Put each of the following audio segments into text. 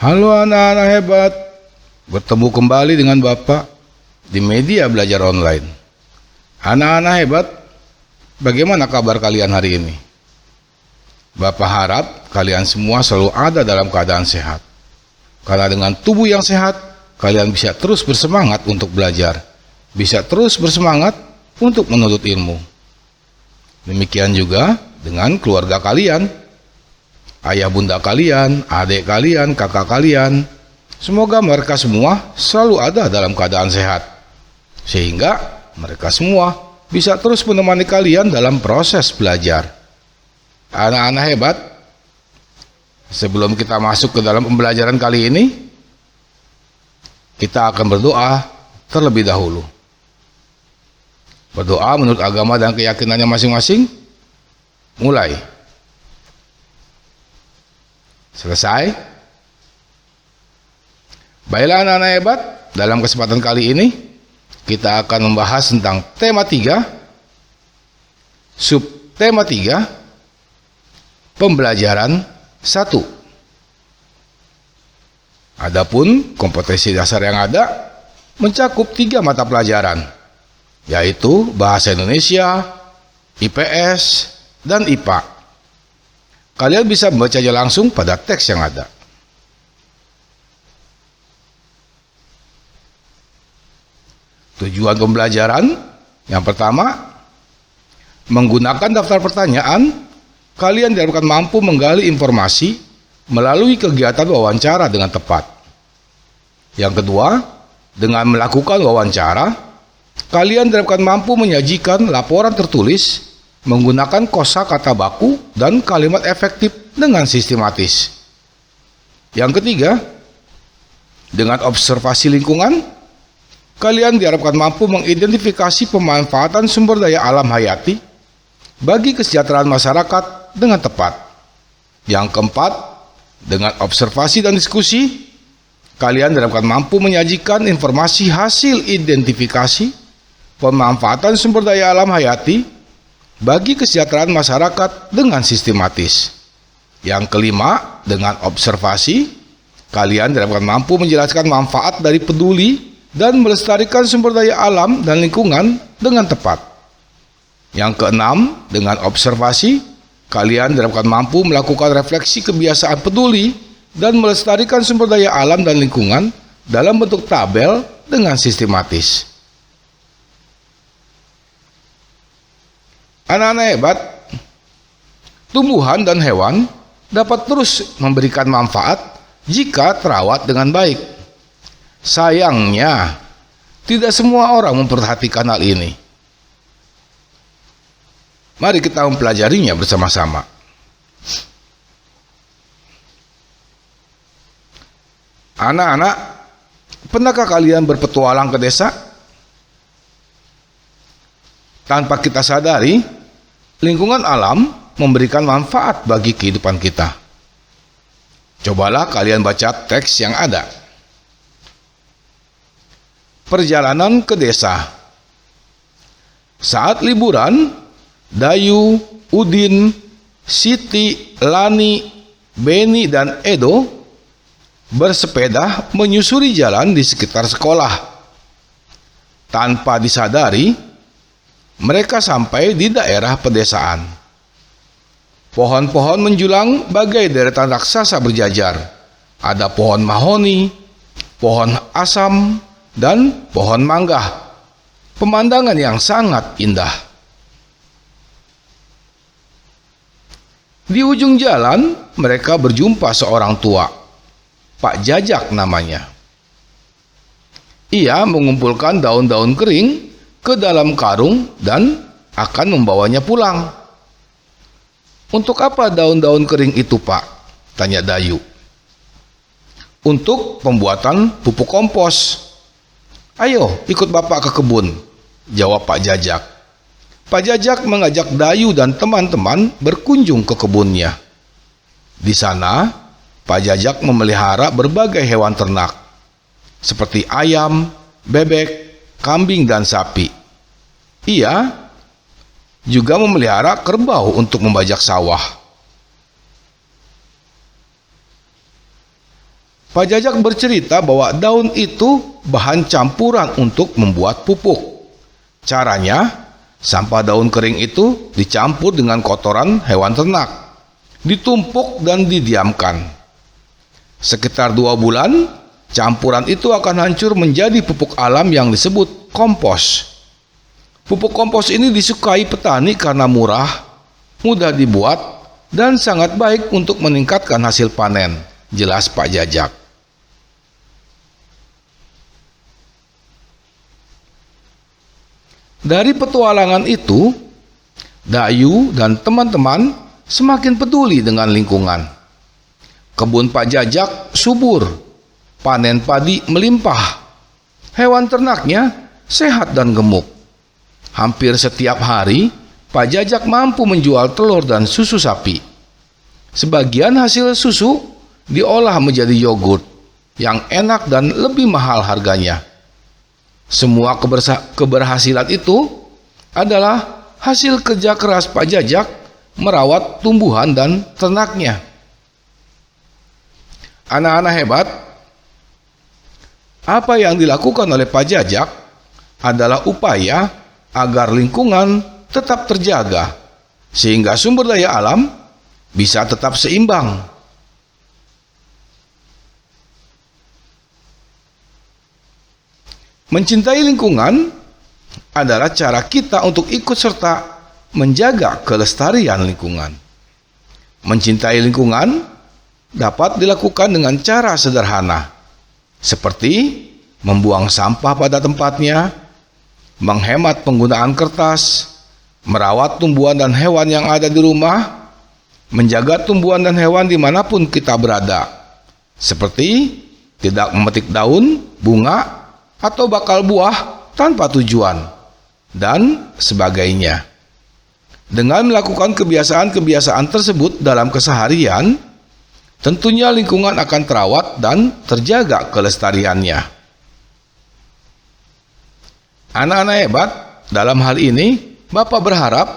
Halo anak-anak hebat, bertemu kembali dengan Bapak di media belajar online. Anak-anak hebat, bagaimana kabar kalian hari ini? Bapak harap kalian semua selalu ada dalam keadaan sehat. Karena dengan tubuh yang sehat, kalian bisa terus bersemangat untuk belajar, bisa terus bersemangat untuk menuntut ilmu. Demikian juga dengan keluarga kalian. Ayah bunda kalian, adik kalian, kakak kalian, semoga mereka semua selalu ada dalam keadaan sehat, sehingga mereka semua bisa terus menemani kalian dalam proses belajar. Anak-anak hebat, sebelum kita masuk ke dalam pembelajaran kali ini, kita akan berdoa terlebih dahulu. Berdoa menurut agama dan keyakinannya masing-masing. Mulai. Selesai? Baiklah anak-anak hebat, dalam kesempatan kali ini kita akan membahas tentang tema 3, subtema 3, pembelajaran 1. Adapun kompetensi dasar yang ada mencakup 3 mata pelajaran, yaitu Bahasa Indonesia, IPS, dan IPA. Kalian bisa membacanya langsung pada teks yang ada. Tujuan pembelajaran yang pertama, menggunakan daftar pertanyaan, kalian diharapkan mampu menggali informasi melalui kegiatan wawancara dengan tepat. Yang kedua, dengan melakukan wawancara, kalian diharapkan mampu menyajikan laporan tertulis menggunakan kosakata baku dan kalimat efektif dengan sistematis. Yang ketiga, dengan observasi lingkungan, kalian diharapkan mampu mengidentifikasi pemanfaatan sumber daya alam hayati bagi kesejahteraan masyarakat dengan tepat. Yang keempat, dengan observasi dan diskusi, kalian diharapkan mampu menyajikan informasi hasil identifikasi pemanfaatan sumber daya alam hayati bagi kesejahteraan masyarakat dengan sistematis. Yang kelima, dengan observasi, kalian diharapkan mampu menjelaskan manfaat dari peduli dan melestarikan sumber daya alam dan lingkungan dengan tepat. Yang keenam, dengan observasi, kalian diharapkan mampu melakukan refleksi kebiasaan peduli dan melestarikan sumber daya alam dan lingkungan dalam bentuk tabel dengan sistematis. Anak-anak hebat, tumbuhan dan hewan dapat terus memberikan manfaat jika terawat dengan baik. Sayangnya, tidak semua orang memperhatikan hal ini. Mari kita mempelajarinya bersama-sama. Anak-anak, pernahkah kalian berpetualang ke desa? Tanpa kita sadari, lingkungan alam memberikan manfaat bagi kehidupan kita. Cobalah kalian baca teks yang ada. Perjalanan ke desa. Saat liburan, Dayu, Udin, Siti, Lani, Beni, dan Edo bersepeda menyusuri jalan di sekitar sekolah. Tanpa disadari, mereka sampai di daerah pedesaan. Pohon-pohon menjulang bagai deretan raksasa berjajar. Ada pohon mahoni, pohon asam, dan pohon mangga. Pemandangan yang sangat indah. Di ujung jalan, mereka berjumpa seorang tua, Pak Jajak namanya. Ia mengumpulkan daun-daun kering ke dalam karung dan akan membawanya pulang. Untuk apa daun-daun kering itu, Pak? Tanya Dayu. Untuk pembuatan pupuk kompos. Ayo ikut Bapak ke kebun, jawab Pak Jajak. Pak Jajak mengajak Dayu dan teman-teman berkunjung ke kebunnya. Di sana, Pak Jajak memelihara berbagai hewan ternak, seperti ayam, bebek, kambing, dan sapi. Ia juga memelihara kerbau untuk membajak sawah. Pak Jajak bercerita bahwa daun itu bahan campuran untuk membuat pupuk. Caranya, sampah daun kering itu dicampur dengan kotoran hewan ternak, ditumpuk dan didiamkan. Sekitar 2 bulan, campuran itu akan hancur menjadi pupuk alam yang disebut kompos. Pupuk kompos ini disukai petani karena murah, mudah dibuat, dan sangat baik untuk meningkatkan hasil panen, jelas Pak Jajak. Dari petualangan itu, Dayu dan teman-teman semakin peduli dengan lingkungan. Kebun Pak Jajak subur, panen padi melimpah, hewan ternaknya sehat dan gemuk. Hampir setiap hari, Pak Jajak mampu menjual telur dan susu sapi. Sebagian hasil susu diolah menjadi yogurt yang enak dan lebih mahal harganya. Semua keberhasilan itu adalah hasil kerja keras Pak Jajak merawat tumbuhan dan ternaknya. Anak-anak hebat, apa yang dilakukan oleh Pak Jajak adalah upaya agar lingkungan tetap terjaga, sehingga sumber daya alam bisa tetap seimbang. Mencintai lingkungan adalah cara kita untuk ikut serta menjaga kelestarian lingkungan. Mencintai lingkungan dapat dilakukan dengan cara sederhana, seperti membuang sampah pada tempatnya, menghemat penggunaan kertas, merawat tumbuhan dan hewan yang ada di rumah, menjaga tumbuhan dan hewan dimanapun kita berada, seperti tidak memetik daun, bunga, atau bakal buah tanpa tujuan, dan sebagainya. Dengan melakukan kebiasaan-kebiasaan tersebut dalam keseharian, tentunya lingkungan akan terawat dan terjaga kelestariannya. Anak-anak hebat, dalam hal ini, Bapak berharap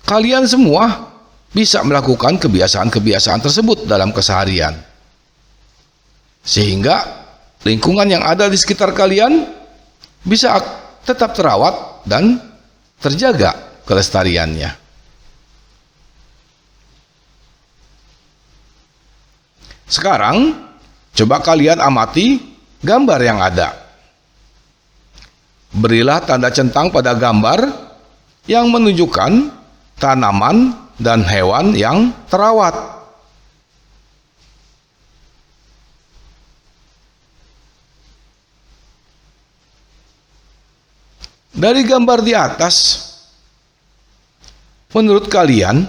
kalian semua bisa melakukan kebiasaan-kebiasaan tersebut dalam keseharian, sehingga lingkungan yang ada di sekitar kalian bisa tetap terawat dan terjaga kelestariannya. Sekarang, coba kalian amati gambar yang ada. Berilah tanda centang pada gambar yang menunjukkan tanaman dan hewan yang terawat. Dari gambar di atas, menurut kalian,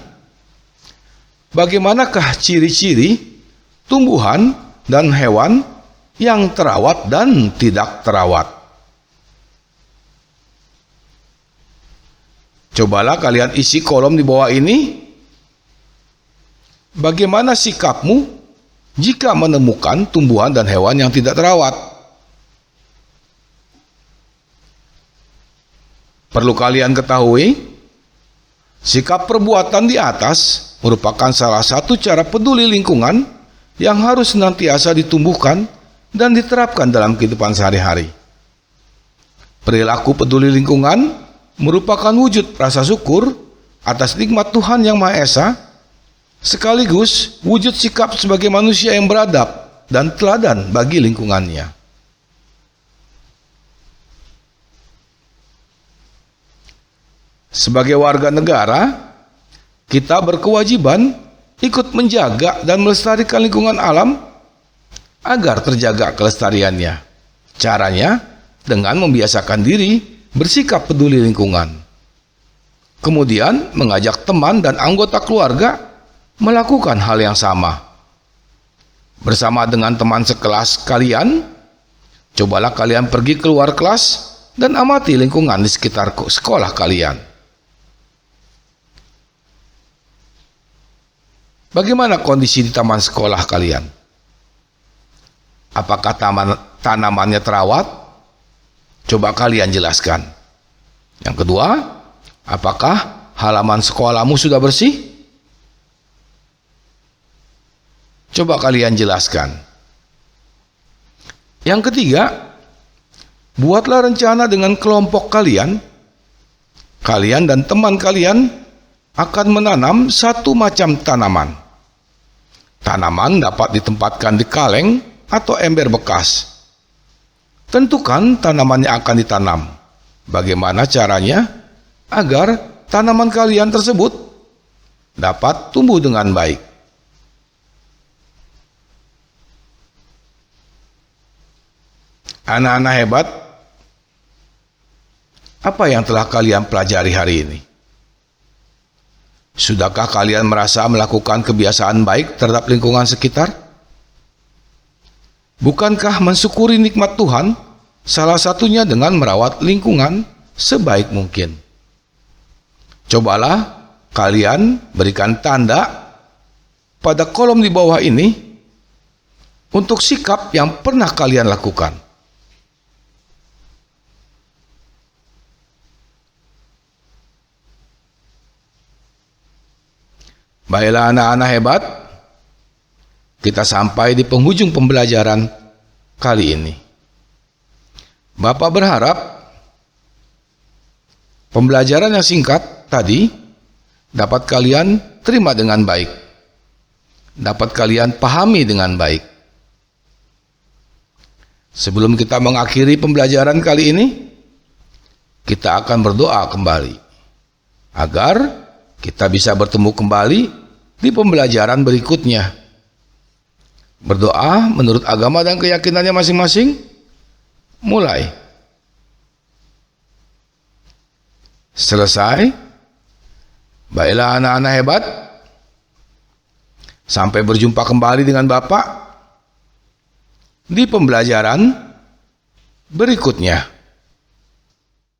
bagaimanakah ciri-ciri tumbuhan dan hewan yang terawat dan tidak terawat? Cobalah kalian isi kolom di bawah ini. Bagaimana sikapmu jika menemukan tumbuhan dan hewan yang tidak terawat? Perlu kalian ketahui, sikap perbuatan di atas merupakan salah satu cara peduli lingkungan yang harus senantiasa ditumbuhkan dan diterapkan dalam kehidupan sehari-hari. Perilaku peduli lingkungan merupakan wujud rasa syukur atas nikmat Tuhan Yang Maha Esa, sekaligus wujud sikap sebagai manusia yang beradab dan teladan bagi lingkungannya. Sebagai warga negara, kita berkewajiban ikut menjaga dan melestarikan lingkungan alam agar terjaga kelestariannya. Caranya dengan membiasakan diri bersikap peduli lingkungan. Kemudian mengajak teman dan anggota keluarga melakukan hal yang sama. Bersama dengan teman sekelas kalian, cobalah kalian pergi keluar kelas dan amati lingkungan di sekitar sekolah kalian. Bagaimana kondisi di taman sekolah kalian? Apakah tanamannya terawat? Coba kalian jelaskan. Yang kedua, apakah halaman sekolahmu sudah bersih? Coba kalian jelaskan. Yang ketiga, buatlah rencana dengan kelompok kalian. Kalian dan teman kalian akan menanam satu macam tanaman. Tanaman dapat ditempatkan di kaleng atau ember bekas. Tentukan tanaman yang akan ditanam. Bagaimana caranya agar tanaman kalian tersebut dapat tumbuh dengan baik. Anak-anak hebat, apa yang telah kalian pelajari hari ini? Sudahkah kalian merasa melakukan kebiasaan baik terhadap lingkungan sekitar? Bukankah mensyukuri nikmat Tuhan salah satunya dengan merawat lingkungan sebaik mungkin? Cobalah kalian berikan tanda pada kolom di bawah ini untuk sikap yang pernah kalian lakukan. Baiklah anak-anak hebat, kita sampai di penghujung pembelajaran kali ini. Bapak berharap pembelajaran yang singkat tadi dapat kalian terima dengan baik, dapat kalian pahami dengan baik. Sebelum kita mengakhiri pembelajaran kali ini, kita akan berdoa kembali agar kita bisa bertemu kembali di pembelajaran berikutnya. Berdoa menurut agama dan keyakinannya masing-masing. Mulai. Selesai. Baiklah anak-anak hebat. Sampai berjumpa kembali dengan Bapak di pembelajaran berikutnya.